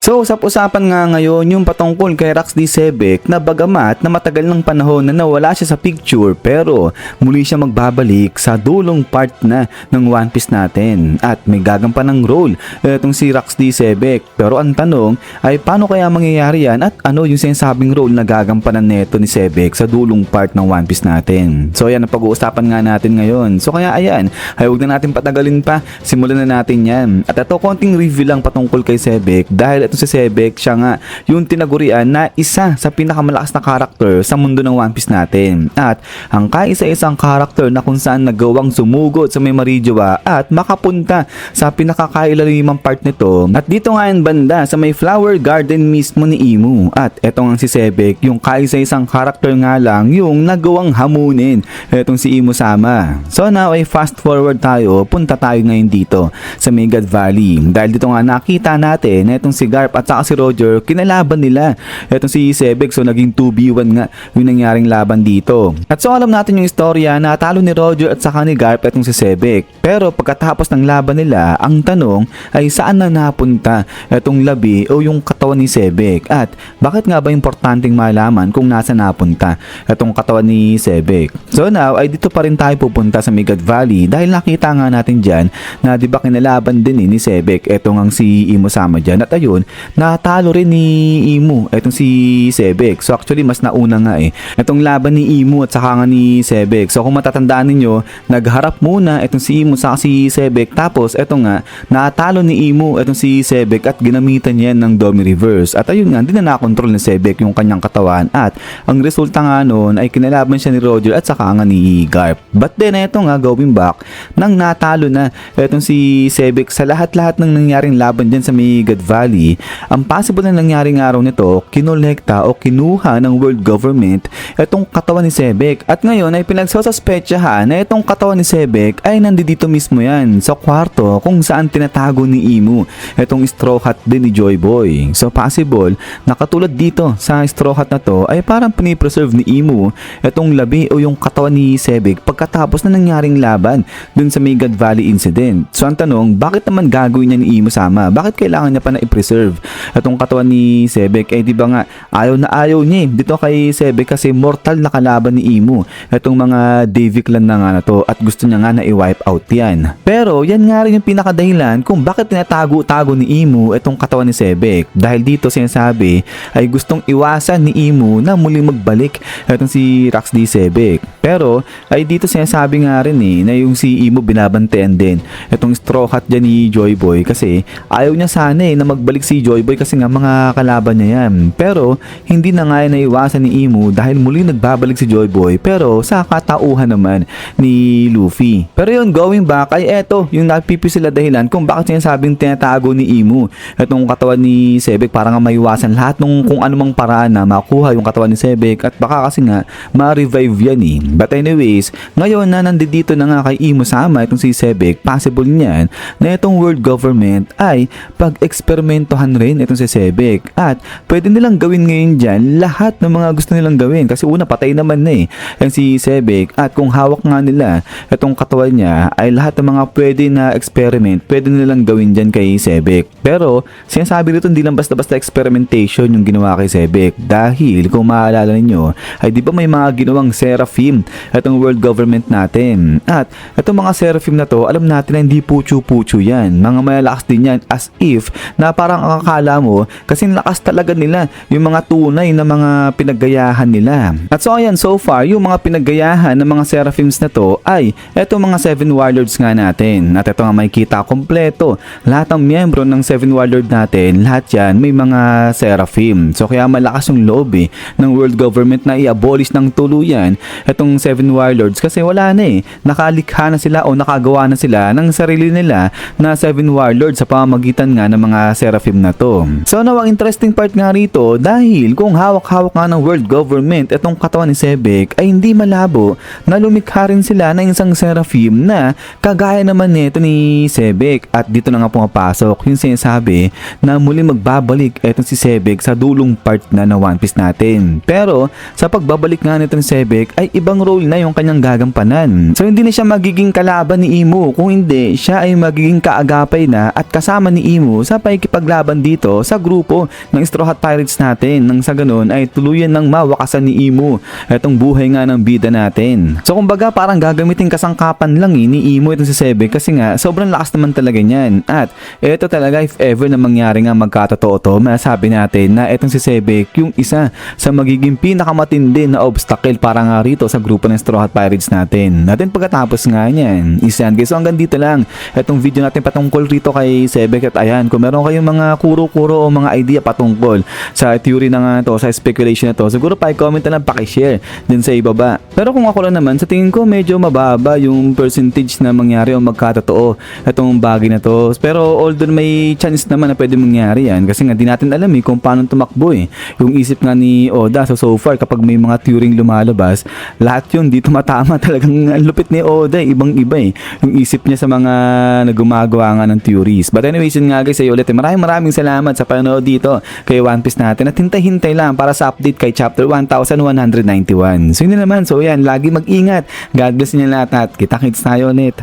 So usap-usapan nga ngayon yung patungkol kay Rax D. Sebek na bagamat na matagal ng panahon na nawala siya sa picture pero muli siya magbabalik sa dulong part na ng One Piece natin at may gagampan ng role itong si Rax D. Sebek. Pero ang tanong ay paano kaya mangyayari yan at ano yung sinasabing role na gagampanan neto ni Sebek sa dulong part ng One Piece natin. So yan ang pag-uusapan nga natin ngayon. So kaya ayan, ay huwag na natin patagalin pa, simulan na natin yan. At ito konting review lang patungkol kay Sebek dahil ito si Sebek, siya nga yung tinagurian na isa sa pinakamalakas na karakter sa mundo ng One Piece natin. At ang kaisa-isang karakter na kung saan nagawang sumugod sa may Marijoa at makapunta sa pinakakailalimang part nito. At dito nga yung banda sa may Flower Garden mismo ni Imu. At eto nga si Sebek, yung kaisa-isang karakter nga lang yung nagawang hamunin etong si Imu Sama. So now ay fast forward tayo, punta tayo ngayon dito sa may God Valley. Dahil dito nga nakita natin na itong si Garp at saka si Roger, kinalaban nila etong si Sebek. So naging 2v1 nga yung nangyaring laban dito. At so alam natin yung istorya na talo ni Roger at saka ni Garp etong si Sebek. Pero pagkatapos ng laban nila, ang tanong ay saan na napunta etong labi o yung katawan ni Sebek? At bakit nga ba importanteng malaman kung nasa napunta etong katawan ni Sebek? So now ay dito pa rin tayo pupunta sa Megad Valley dahil nakita nga natin dyan na di ba kinalaban din ni Sebek etong ang si Imu Sama dyan. At ayun, natalo rin ni Imu etong si Sebek. So actually mas nauna nga etong laban ni Imu at saka nga ni Sebek. So kung matatandaan ninyo, nagharap muna etong si Imu sa si Sebek, tapos etong nga natalo ni Imu etong si Sebek at ginamitan niya ng Domi Reverse. At ayun nga, hindi na nakontrol ni Sebek yung kanyang katawan at ang resulta nga noon ay kinalaban siya ni Roger at saka nga ni Garp. But then eto nga, going back, nang natalo na etong si Sebek sa lahat-lahat ng nangyaring laban dyan sa may God Valley, ang possible na nangyaring araw nito, kinolekta o kinuha ng world government etong katawan ni Sebek. At ngayon ay pinagsasaspetsahan na itong katawan ni Sebek ay nandito mismo yan sa kwarto kung saan tinatago ni Imu etong straw hat din ni Joy Boy. So possible na katulad dito sa straw hat na to ay parang pinipreserve ni Imu etong labi o yung katawan ni Sebek pagkatapos na nangyaring laban dun sa may God Valley incident. So ang tanong, bakit naman gagawin niya ni Imu Sama? Bakit kailangan niya pa na i-preserve etong katawan ni Sebek? Eh di ba nga ayaw na ayaw niya dito kay Sebek kasi mortal na kalaban ni Imu etong mga Davy clan na nga na to at gusto niya nga na i-wipe out yan. Pero yan nga rin yung pinakadahilan kung bakit tinatago-tago ni Imu etong katawan ni Sebek. Dahil dito sinasabi ay gustong iwasan ni Imu na muling magbalik etong si Rax D. Sebek. Pero ay dito sinasabi nga rin na yung si Imu binabantayan din etong straw hat dyan ni Joy Boy kasi ayaw niya sana na magbalik si Joy Boy kasi nga mga kalaban niya yan. Pero hindi na nga naiwasan ni Imu dahil muli nagbabalik si Joy Boy pero sa katauhan naman ni Luffy. Pero yun, going back ay eto yung napipil dahilan kung bakit sinasabing tinatago ni Imu etong katawan ni Sebek para nga maiwasan lahat nung kung anumang paraan na makuha yung katawan ni Sebek at baka kasi nga ma-revive yan But anyways, ngayon na nandito na nga kay Imu Sama itong si Sebek, possible niyan na itong world government ay pag-eksperimentohan rin itong si Sebek at pwede nilang gawin ngayon dyan lahat ng mga gusto nilang gawin kasi una patay naman yung si Sebek at kung hawak nga nila itong katawan niya ay lahat ng mga pwede na experiment pwede nilang gawin dyan kay Sebek. Pero sinasabi rito hindi lang basta-basta experimentation yung ginawa kay Sebek dahil kung maalala ninyo ay di ba may mga ginawang seraphim itong world government natin at itong mga seraphim na to alam natin na hindi puchu-puchu yan, mga malalakas din yan as if na parang akala mo kasi lakas talaga nila yung mga tunay na mga pinaggayahan nila. At so ayan, so far yung mga pinaggayahan ng mga seraphims na to ay eto mga 7 warlords nga natin. At ito nga makikita kompleto lahat ng miyembro ng 7 warlord natin, lahat yan may mga seraphim. So kaya malakas yung loob ng world government na i-abolish ng tuluyan itong 7 warlords kasi wala na nakalikha na sila o nakagawa na sila ng sarili nila na 7 warlords sa pamamagitan nga ng mga seraphim na to. So now ang interesting part nga rito dahil kung hawak-hawak nga ng world government itong katawan ni Sebek ay hindi malabo na lumikha rin sila ng isang seraphim na kagaya naman nito ni Sebek. At dito na nga pumapasok yung sinasabi na muli magbabalik itong si Sebek sa dulong part na ng One Piece natin. Pero sa pagbabalik nga nito ni Sebek ay ibang role na yung kanyang gagampanan. So hindi na siya magiging kalaban ni Imu, kung hindi siya ay magiging kaagapay na at kasama ni Imu sa pakikipaglaban hanggang dito sa grupo ng Straw Hat Pirates natin nang sa ganun ay tuluyan ng mawakasan ni Imo itong buhay nga ng bida natin. So kumbaga parang gagamitin kasangkapan lang ni Imo itong si Sebek kasi nga sobrang lakas naman talaga niyan. At ito talaga if ever na mangyari nga magkatotoo to, masasabi natin na itong si Sebek yung isa sa magiging pinakamatindi na obstacle para nga rito sa grupo ng Straw Hat Pirates natin. Natin pagkatapos nga niyan, isan guys. So hanggang dito lang itong video natin patungkol rito kay Sebek. At ayan, kung meron kayong mga kuro-kuro o mga idea patungkol sa theory na nga to, sa speculation na to, siguro pa-comment na lang, pakishare din sa ibaba. Pero kung ako lang naman, sa tingin ko medyo mababa yung percentage na mangyari o magkatotoo itong bagay na to. Pero although may chance naman na pwede mangyari yan kasi nga di natin alam kung paano tumakbo yung isip nga ni Oda. So far kapag may mga theory lumalabas, lahat yun di tumatama. Talagang ang lupit ni Oda, ibang-iba yung isip niya sa mga nagumagawa nga ng theories. But anyways, yun nga guys, sa'yo ulit. Maraming salamat sa panonood dito kay One Piece natin. At hintay-hintay lang para sa update kay chapter 1191. So yun na naman. So yan, lagi mag-ingat. God bless niyo lahat at kita-kits tayo ulit.